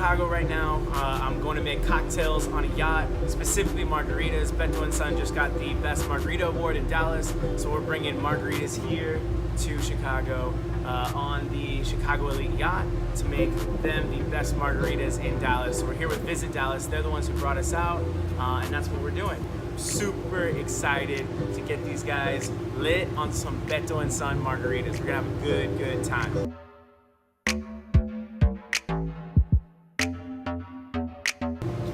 Chicago right now. I'm going to make cocktails on a yacht, specifically margaritas. Beto & Son just got the Best Margarita Award in Dallas, so we're bringing margaritas here to Chicago on the Chicago Elite Yacht to make them the best margaritas in Dallas. So we're here with Visit Dallas. They're the ones who brought us out, and that's what we're doing. Super excited to get these guys lit on some Beto & Son margaritas. We're gonna have a good time.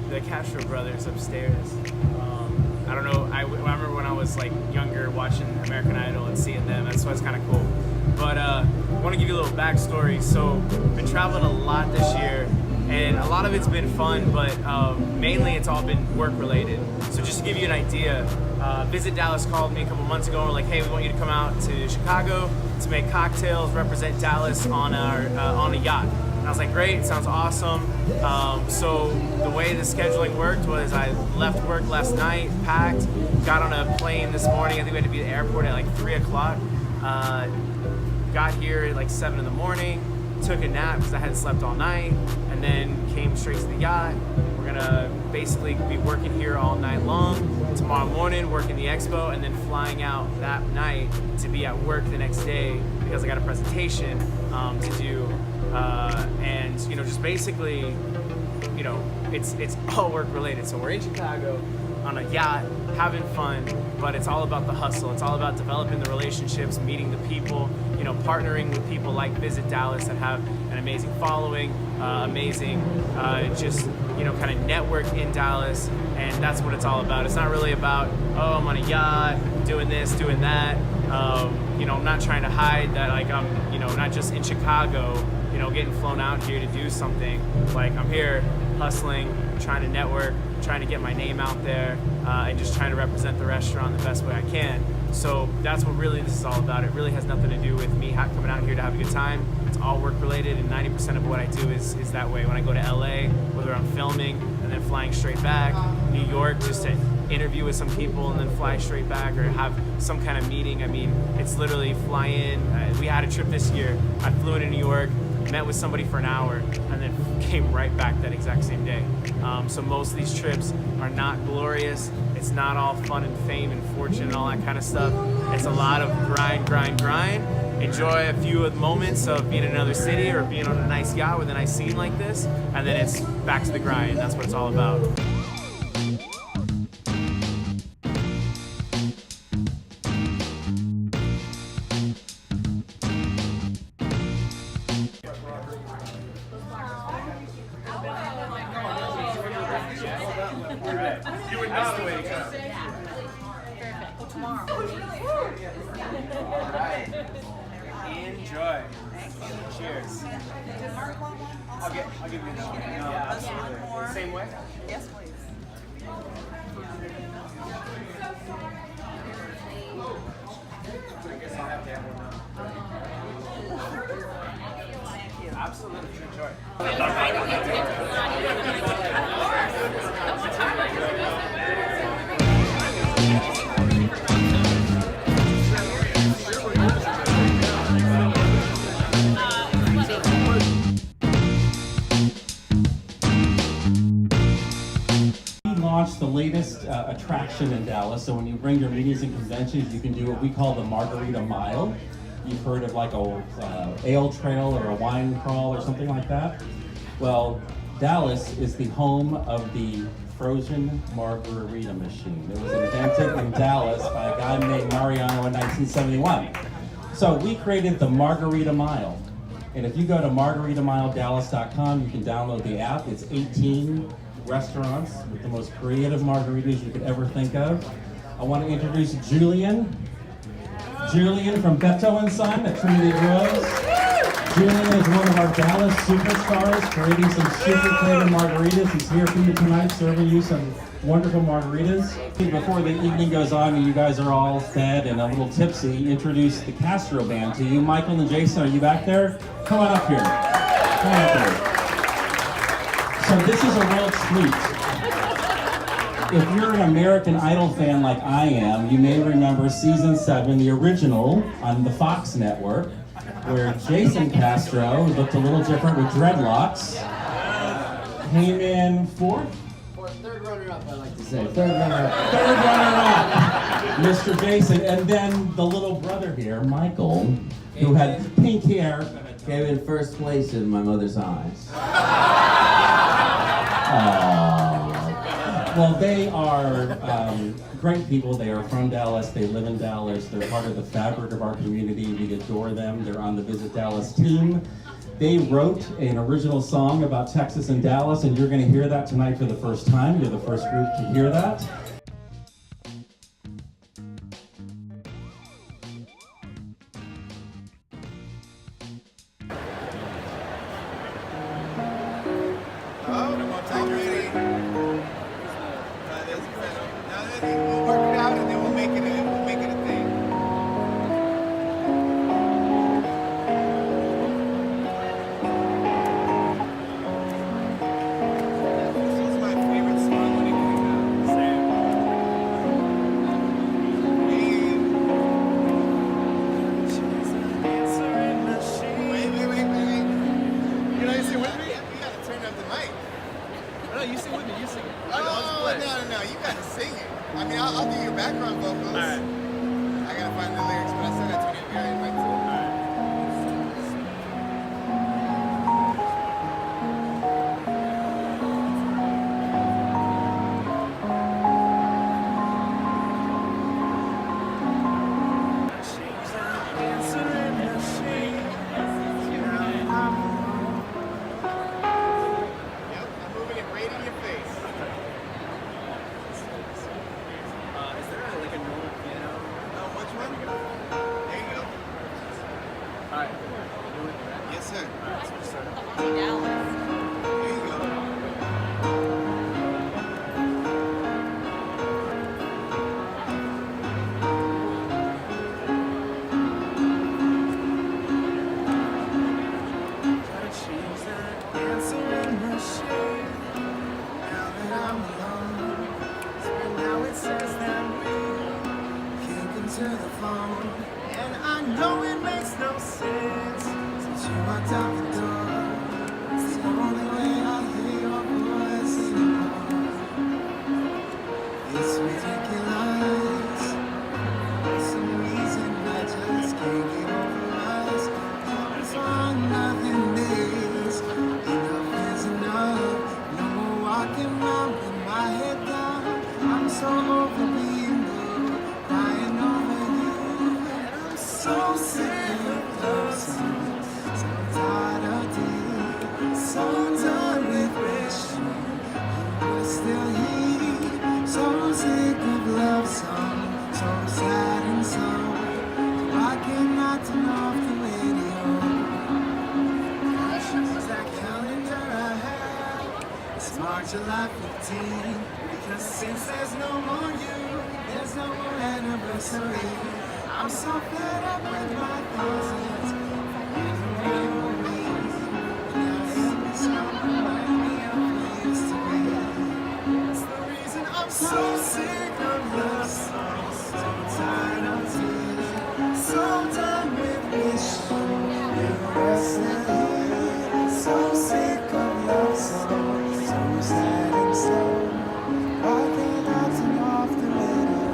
The Castro brothers upstairs. I don't know, I remember when I was like younger watching American Idol and seeing them, that's why it's kind of cool. But I want to give you a little backstory. So, been traveling a lot this year, and a lot of it's been fun, but mainly it's all been work related. So just to give you an idea, Visit Dallas called me a couple months ago and were like, hey, we want you to come out to Chicago to make cocktails, represent Dallas on a yacht. I was like, great, sounds awesome. So the way the scheduling worked was I left work last night, packed, got on a plane this morning. I think we had to be at the airport at like 3 o'clock. Got here at like 7 in the morning, took a nap because I hadn't slept all night, and then came straight to the yacht. We're gonna basically be working here all night long. Tomorrow morning, working the expo, and then flying out that night to be at work the next day because I got a presentation to do. And you know, just basically, you know, it's all work related. So we're in Chicago on a yacht, having fun, but it's all about the hustle. It's all about developing the relationships, meeting the people, you know, partnering with people like Visit Dallas that have an amazing following, amazing, just, you know, kind of network in Dallas, and that's what it's all about. It's not really about, oh, I'm on a yacht, doing this, doing that. You know, I'm not trying to hide that, like, I'm, you know, not just in Chicago, you know, getting flown out here to do something. Like, I'm here hustling, trying to network, trying to get my name out there, and just trying to represent the restaurant the best way I can. So that's what really this is all about. It really has nothing to do with me coming out here to have a good time. It's all work related, and 90% of what I do is that way. When I go to LA, whether I'm filming and then flying straight back, New York just to interview with some people and then fly straight back, or have some kind of meeting. I mean, it's literally fly in. We had a trip this year. I flew into New York, met with somebody for an hour, and then came right back that exact same day. So most of these trips are not glorious. It's not all fun and fame and fortune and all that kind of stuff. It's a lot of grind. Enjoy a few of the moments of being in another city or being on a nice yacht with a nice scene like this, and then it's back to the grind. That's what it's all about. You would not wait. Perfect. Tomorrow. All right. Enjoy. Cheers. I'll give you another one. Yeah, absolutely. Same way? Yes, please. I guess I'll have to have one now. Absolutely. Enjoy. The latest attraction in Dallas. So when you bring your meetings and conventions, you can do what we call the Margarita Mile. You've heard of like a ale trail or a wine crawl or something like that. Well, Dallas is the home of the frozen margarita machine. It was invented in Dallas by a guy named Mariano in 1971. So we created the Margarita Mile. And if you go to margaritamile.dallas.com, you can download the app. It's 18 restaurants with the most creative margaritas you could ever think of. I want to introduce Julian. Julian from Beto & Son at Trinity Groves. Julian is one of our Dallas superstars, creating some super creative margaritas. He's here for you tonight, serving you some wonderful margaritas. Before the evening goes on and you guys are all fed and a little tipsy, introduce the Castro Band to you. Michael and Jason, are you back there? Come on up here. Come on up here. So this is a real treat. If you're an American Idol fan like I am, you may remember season 7, the original, on the Fox network, where Jason Castro looked a little different with dreadlocks. came in fourth. Or third runner-up, I like to say. Third runner-up. Third runner-up, Mr. Jason. And then the little brother here, Michael, who had pink hair. Came in first place in my mother's eyes. Well, they are great people. They are from Dallas. They live in Dallas. They're part of the fabric of our community. We adore them. They're on the Visit Dallas team. They wrote an original song about Texas and Dallas, and you're going to hear that tonight for the first time. You're the first group to hear that. We'll work it out and then we'll make it a thing. This was my favorite song when it came out. Same. Wait. You know, you sing with me? You gotta turn up the mic. No, you sing with me. You sing it. Oh, no, you gotta sing it. I mean, I'll do your background vocals. Alright. I gotta find the lyrics, but I still got 20 guys in my too. Yep, I'm moving it right in your face. Is there like a normal piano? Oh, which one? There you go. Alright. Yes, sir. Alright, so we'll start. Dallas. There you go. Gotta change that answering machine. Now that I'm alone, so now it says that we can't into the phone. And I know it makes no sense since you walked out the door. It's the only way I hear your voice anymore. It's ridiculous. For some reason I just can't get over us. Comes on nothing days. Enough is enough. No more walking around with my head down. I'm so over being blue, crying over you. And I'm so sick of love songs. So tired of dealing. So done with wishing you were still here. So sick of love songs. So sad and so. I cannot turn off the radio. Was that calendar I had? It's March, July 15. Because since there's no more you, there's no more anniversary. I'm so fed up with my thoughts. It's the reason I'm so sick of love songs. So tired of tears. So done with wishing you were still here. So sick of love songs. So sad and slow. Why can't I turn off the radio?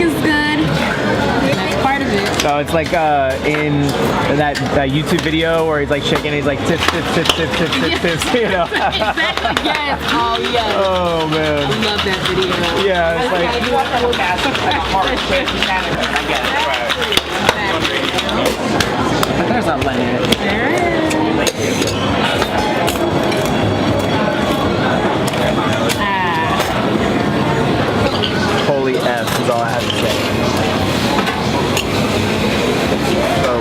is good. That's part of it. So it's like in that YouTube video where he's like shaking, he's like tips, tips, tips, tips, tips, tips, tips, you know? Exactly, yes. Oh, yes. Oh man. I love that video. Yeah, it's like. There's not Leonard. Holy F is all I have to say. So,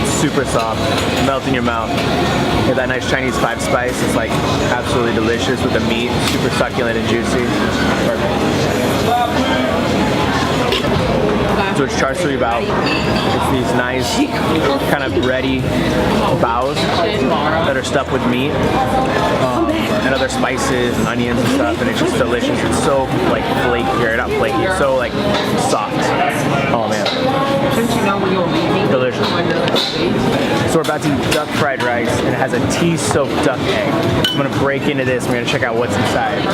it's super soft, melt in your mouth. You have that nice Chinese 5 spice. It's like absolutely delicious with the meat, super succulent and juicy. Perfect. So it's char siu bao. It's these nice kind of bready baos that are stuffed with meat and other spices and onions and stuff, and it's just delicious. It's so like flaky, or not flaky, it's so like soft. Oh man. Delicious. So we're about to eat duck fried rice, and it has a tea-soaked duck egg. I'm gonna break into this. We're gonna check out what's inside.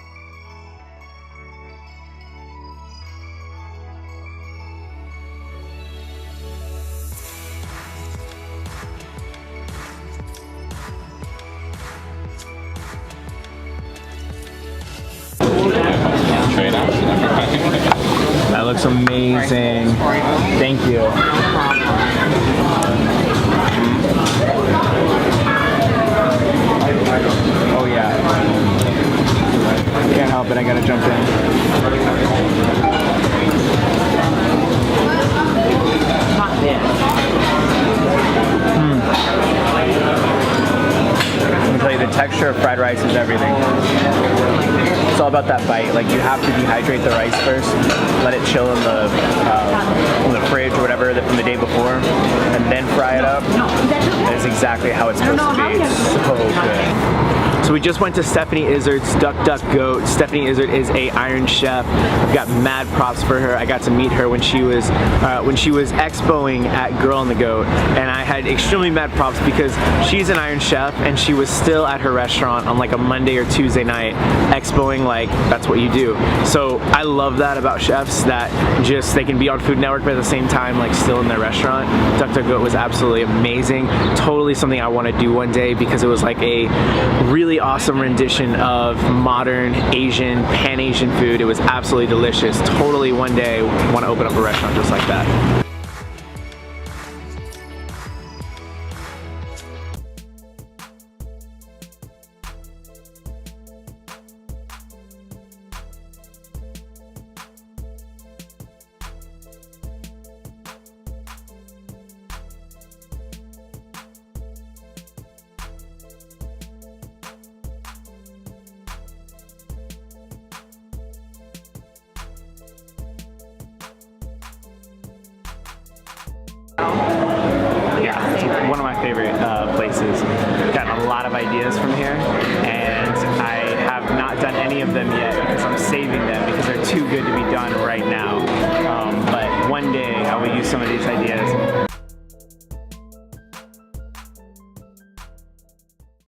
That looks amazing. Thank you. Oh yeah. Can't help it, I gotta jump in. Let me tell you, the texture of fried rice is everything. It's all about that bite. Like, you have to dehydrate the rice first, let it chill in the fridge or whatever from the day before, and then fry it up. That is exactly how it's supposed to be. It's so good. So we just went to Stephanie Izzard's Duck Duck Goat. Stephanie Izzard is a Iron Chef. I've got mad props for her. I got to meet her when she was expoing at Girl on the Goat, and I had extremely mad props because she's an Iron Chef and she was still at her restaurant on like a Monday or Tuesday night expoing. Like, that's what you do. So I love that about chefs, that just they can be on Food Network but at the same time like still in their restaurant. Duck Duck Goat was absolutely amazing. Totally something I want to do one day because it was like a really awesome rendition of modern Asian, Pan-Asian food. It was absolutely delicious. Totally one day want to open up a restaurant just like that. Yeah, it's one of my favorite places. Got a lot of ideas from